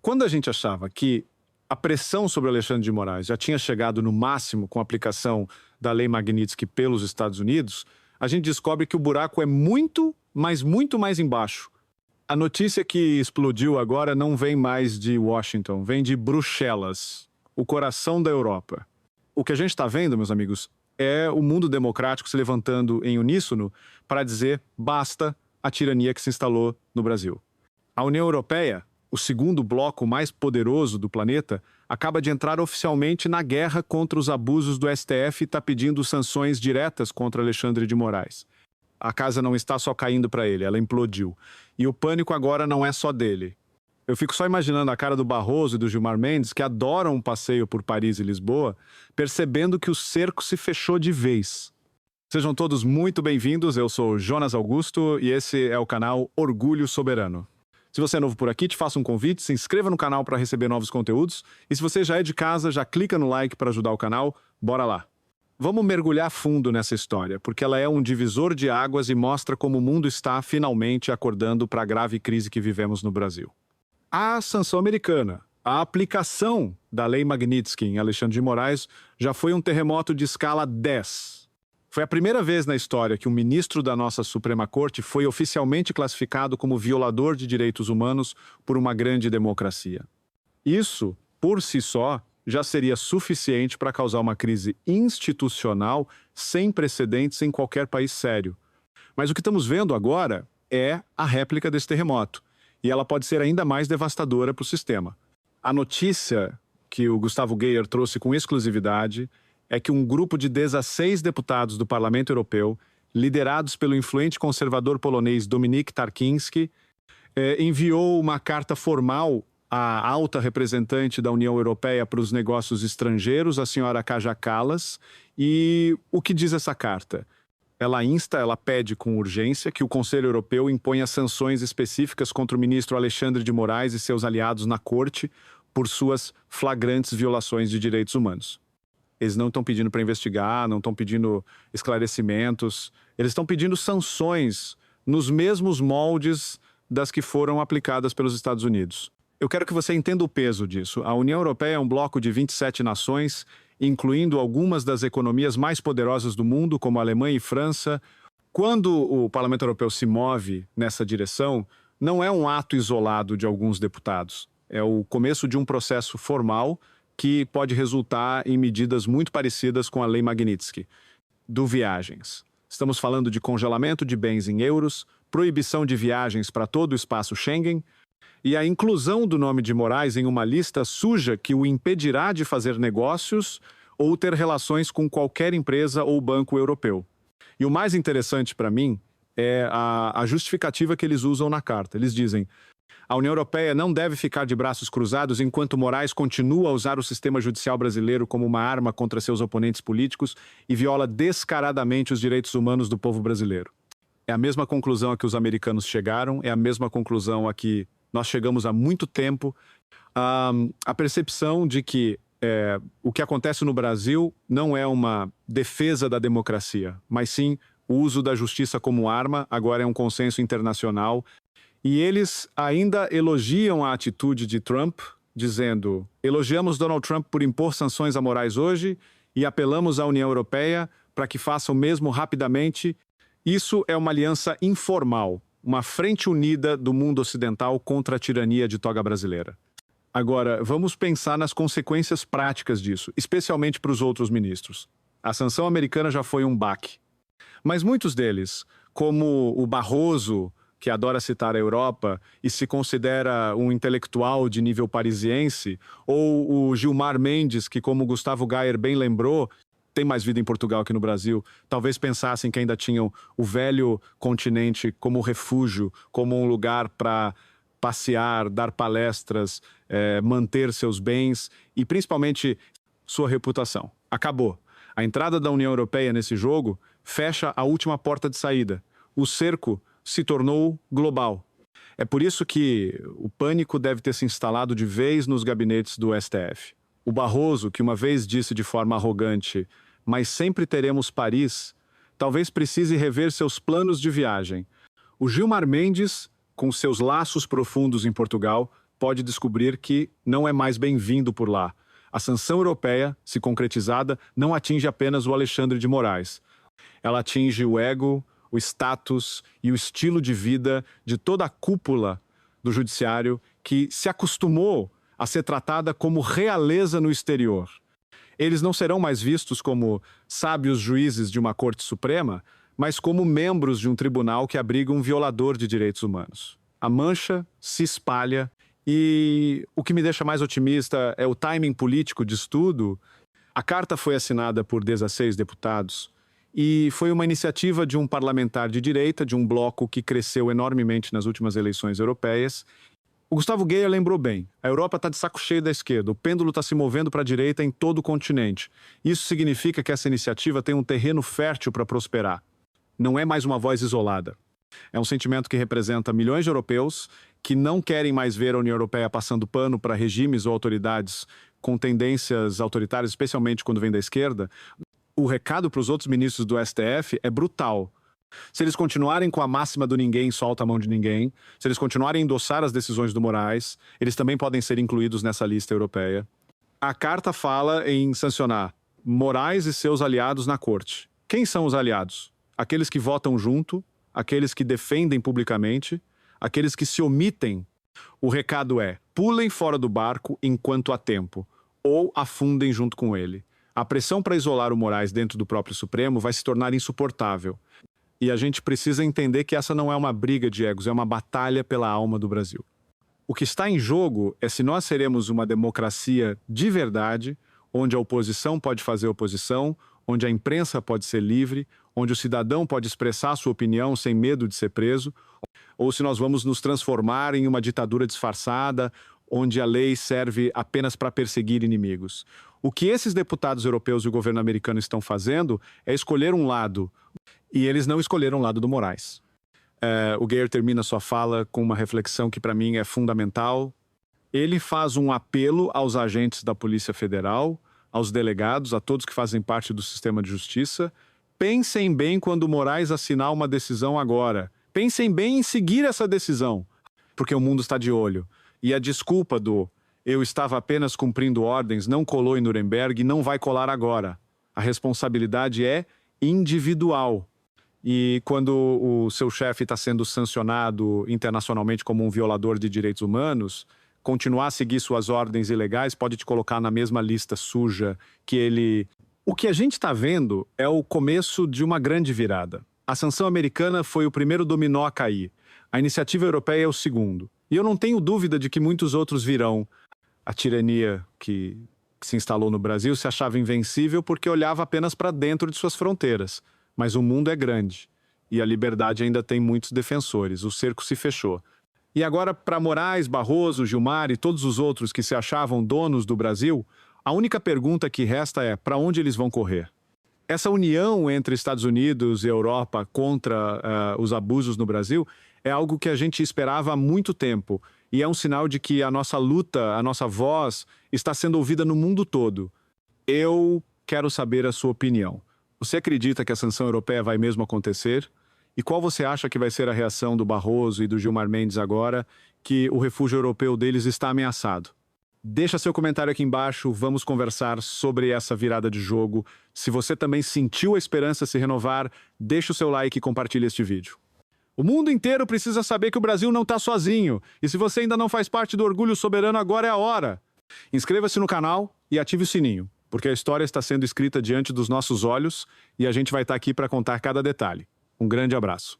Quando a gente achava que a pressão sobre Alexandre de Moraes já tinha chegado no máximo com a aplicação da Lei Magnitsky pelos Estados Unidos, a gente descobre que o buraco é muito, mas muito mais embaixo. A notícia que explodiu agora não vem mais de Washington, vem de Bruxelas, o coração da Europa. O que a gente está vendo, meus amigos, é o mundo democrático se levantando em uníssono para dizer basta a tirania que se instalou no Brasil. A União Europeia, o segundo bloco mais poderoso do planeta, acaba de entrar oficialmente na guerra contra os abusos do STF e está pedindo sanções diretas contra Alexandre de Moraes. A casa não está só caindo para ele, ela implodiu. E o pânico agora não é só dele. Eu fico só imaginando a cara do Barroso e do Gilmar Mendes, que adoram um passeio por Paris e Lisboa, percebendo que o cerco se fechou de vez. Sejam todos muito bem-vindos, eu sou Jonas Augusto e esse é o canal Orgulho Soberano. Se você é novo por aqui, te faço um convite, se inscreva no canal para receber novos conteúdos e se você já é de casa, já clica no like para ajudar o canal, bora lá. Vamos mergulhar fundo nessa história, porque ela é um divisor de águas e mostra como o mundo está finalmente acordando para a grave crise que vivemos no Brasil. A sanção americana, a aplicação da Lei Magnitsky em Alexandre de Moraes já foi um terremoto de escala 10. Foi a primeira vez na história que um ministro da nossa Suprema Corte foi oficialmente classificado como violador de direitos humanos por uma grande democracia. Isso, por si só, já seria suficiente para causar uma crise institucional sem precedentes em qualquer país sério. Mas o que estamos vendo agora é a réplica desse terremoto, e ela pode ser ainda mais devastadora para o sistema. A notícia que o Gustavo Geyer trouxe com exclusividade é que um grupo de 16 deputados do Parlamento Europeu, liderados pelo influente conservador polonês Dominik Tarczyński, enviou uma carta formal à alta representante da União Europeia para os negócios estrangeiros, a senhora Kaja Kallas. E o que diz essa carta? Ela pede com urgência que o Conselho Europeu imponha sanções específicas contra o ministro Alexandre de Moraes e seus aliados na Corte por suas flagrantes violações de direitos humanos. Eles não estão pedindo para investigar, não estão pedindo esclarecimentos, eles estão pedindo sanções nos mesmos moldes das que foram aplicadas pelos Estados Unidos. Eu quero que você entenda o peso disso. A União Europeia é um bloco de 27 nações, incluindo algumas das economias mais poderosas do mundo, como a Alemanha e França. Quando o Parlamento Europeu se move nessa direção, não é um ato isolado de alguns deputados. É o começo de um processo formal que pode resultar em medidas muito parecidas com a Lei Magnitsky, do viagens. Estamos falando de congelamento de bens em euros, proibição de viagens para todo o espaço Schengen e a inclusão do nome de Moraes em uma lista suja que o impedirá de fazer negócios ou ter relações com qualquer empresa ou banco europeu. E o mais interessante para mim é a justificativa que eles usam na carta. Eles dizem: a União Europeia não deve ficar de braços cruzados enquanto Moraes continua a usar o sistema judicial brasileiro como uma arma contra seus oponentes políticos e viola descaradamente os direitos humanos do povo brasileiro. É a mesma conclusão a que os americanos chegaram, é a mesma conclusão a que nós chegamos há muito tempo. A percepção de que o que acontece no Brasil não é uma defesa da democracia, mas sim o uso da justiça como arma, agora é um consenso internacional. E eles ainda elogiam a atitude de Trump, dizendo: elogiamos Donald Trump por impor sanções a Moraes hoje e apelamos à União Europeia para que faça o mesmo rapidamente. Isso é uma aliança informal, uma frente unida do mundo ocidental contra a tirania de toga brasileira. Agora, vamos pensar nas consequências práticas disso, especialmente para os outros ministros. A sanção americana já foi um baque. Mas muitos deles, como o Barroso, que adora citar a Europa e se considera um intelectual de nível parisiense, ou o Gilmar Mendes, que, como Gustavo Geyer bem lembrou, tem mais vida em Portugal que no Brasil, talvez pensassem que ainda tinham o velho continente como refúgio, como um lugar para passear, dar palestras, manter seus bens e, principalmente, sua reputação. Acabou. A entrada da União Europeia nesse jogo fecha a última porta de saída. O cerco se tornou global. É por isso que o pânico deve ter se instalado de vez nos gabinetes do STF. O Barroso, que uma vez disse de forma arrogante: mas sempre teremos Paris, talvez precise rever seus planos de viagem. O Gilmar Mendes, com seus laços profundos em Portugal, pode descobrir que não é mais bem-vindo por lá. A sanção europeia, se concretizada, não atinge apenas o Alexandre de Moraes. Ela atinge o ego, o status e o estilo de vida de toda a cúpula do judiciário que se acostumou a ser tratada como realeza no exterior. Eles não serão mais vistos como sábios juízes de uma Corte Suprema, mas como membros de um tribunal que abriga um violador de direitos humanos. A mancha se espalha e o que me deixa mais otimista é o timing político disso tudo. A carta foi assinada por 16 deputados e foi uma iniciativa de um parlamentar de direita, de um bloco que cresceu enormemente nas últimas eleições europeias. O Gustavo Geyer lembrou bem, a Europa está de saco cheio da esquerda, o pêndulo está se movendo para a direita em todo o continente. Isso significa que essa iniciativa tem um terreno fértil para prosperar. Não é mais uma voz isolada. É um sentimento que representa milhões de europeus que não querem mais ver a União Europeia passando pano para regimes ou autoridades com tendências autoritárias, especialmente quando vem da esquerda. O recado para os outros ministros do STF é brutal. Se eles continuarem com a máxima do ninguém solta a mão de ninguém, se eles continuarem a endossar as decisões do Moraes, eles também podem ser incluídos nessa lista europeia. A carta fala em sancionar Moraes e seus aliados na corte. Quem são os aliados? Aqueles que votam junto, aqueles que defendem publicamente, aqueles que se omitem. O recado é: pulem fora do barco enquanto há tempo, ou afundem junto com ele. A pressão para isolar o Moraes dentro do próprio Supremo vai se tornar insuportável. E a gente precisa entender que essa não é uma briga de egos, é uma batalha pela alma do Brasil. O que está em jogo é se nós seremos uma democracia de verdade, onde a oposição pode fazer oposição, onde a imprensa pode ser livre, onde o cidadão pode expressar sua opinião sem medo de ser preso, ou se nós vamos nos transformar em uma ditadura disfarçada, onde a lei serve apenas para perseguir inimigos. O que esses deputados europeus e o governo americano estão fazendo é escolher um lado, e eles não escolheram o lado do Moraes. O Geyer termina sua fala com uma reflexão que para mim é fundamental. Ele faz um apelo aos agentes da Polícia Federal, aos delegados, a todos que fazem parte do sistema de justiça. Pensem bem quando o Moraes assinar uma decisão agora. Pensem bem em seguir essa decisão, porque o mundo está de olho. E a desculpa do "eu estava apenas cumprindo ordens" não colou em Nuremberg e não vai colar agora. A responsabilidade é individual. E quando o seu chefe está sendo sancionado internacionalmente como um violador de direitos humanos, continuar a seguir suas ordens ilegais pode te colocar na mesma lista suja que ele... O que a gente está vendo é o começo de uma grande virada. A sanção americana foi o primeiro dominó a cair. A iniciativa europeia é o segundo. E eu não tenho dúvida de que muitos outros virão. A tirania que se instalou no Brasil se achava invencível porque olhava apenas para dentro de suas fronteiras. Mas o mundo é grande e a liberdade ainda tem muitos defensores. O cerco se fechou. E agora, para Moraes, Barroso, Gilmar e todos os outros que se achavam donos do Brasil, a única pergunta que resta é: para onde eles vão correr? Essa união entre Estados Unidos e Europa contra os abusos no Brasil é algo que a gente esperava há muito tempo. E é um sinal de que a nossa luta, a nossa voz, está sendo ouvida no mundo todo. Eu quero saber a sua opinião. Você acredita que a sanção europeia vai mesmo acontecer? E qual você acha que vai ser a reação do Barroso e do Gilmar Mendes agora que o refúgio europeu deles está ameaçado? Deixa seu comentário aqui embaixo, vamos conversar sobre essa virada de jogo. Se você também sentiu a esperança se renovar, deixa o seu like e compartilhe este vídeo. O mundo inteiro precisa saber que o Brasil não está sozinho. E se você ainda não faz parte do Orgulho Soberano, agora é a hora. Inscreva-se no canal e ative o sininho, porque a história está sendo escrita diante dos nossos olhos e a gente vai estar aqui para contar cada detalhe. Um grande abraço.